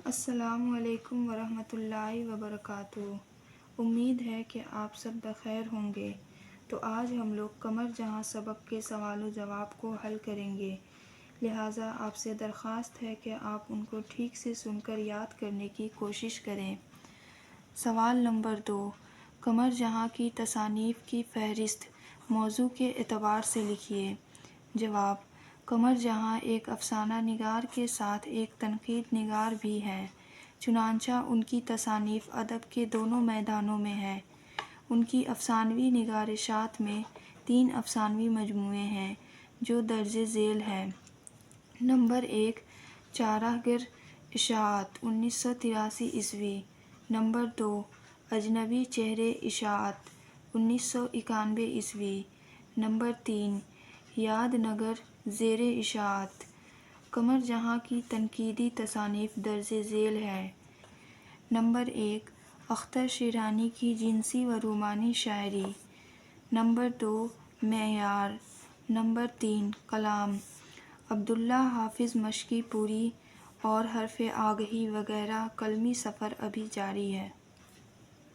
السلام علیکم ورحمۃ اللہ وبرکاتہ۔ امید ہے کہ آپ سب بخیر ہوں گے۔ تو آج ہم لوگ قمر جہاں سبق کے سوال و جواب کو حل کریں گے، لہٰذا آپ سے درخواست ہے کہ آپ ان کو ٹھیک سے سن کر یاد کرنے کی کوشش کریں۔ سوال نمبر 2، قمر جہاں کی تصانیف کی فہرست موضوع کے اعتبار سے لکھیے۔ جواب: قمر جہاں ایک افسانہ نگار کے ساتھ ایک تنقید نگار بھی ہے، چنانچہ ان کی تصانیف ادب کے دونوں میدانوں میں ہے۔ ان کی افسانوی نگارشات میں 3 افسانوی مجموعے ہیں جو درج ذیل ہیں۔ نمبر 1، چارہ گر اشاعت 1983 عیسوی۔ نمبر 2، اجنبی چہرے اشاعت 1991 عیسوی۔ نمبر 3، یاد نگر زیر اشاعت۔ قمر جہاں کی تنقیدی تصانیف درج ذیل ہے۔ نمبر 1، اختر شیرانی کی جنسی و رومانی شاعری۔ نمبر 2، معیار۔ نمبر 3، کلام۔ عبداللہ حافظ مشکی پوری اور حرف آگہی وغیرہ قلمی سفر ابھی جاری ہے۔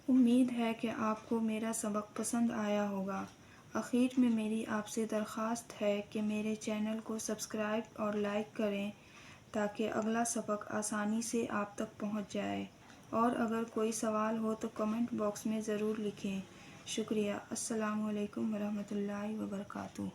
امید ہے کہ آپ کو میرا سبق پسند آیا ہوگا۔ آخر میں میری آپ سے درخواست ہے کہ میرے چینل کو سبسکرائب اور لائک کریں تاکہ اگلا سبق آسانی سے آپ تک پہنچ جائے، اور اگر کوئی سوال ہو تو کمنٹ باکس میں ضرور لکھیں۔ شکریہ۔ السلام علیکم ورحمۃ اللہ وبرکاتہ۔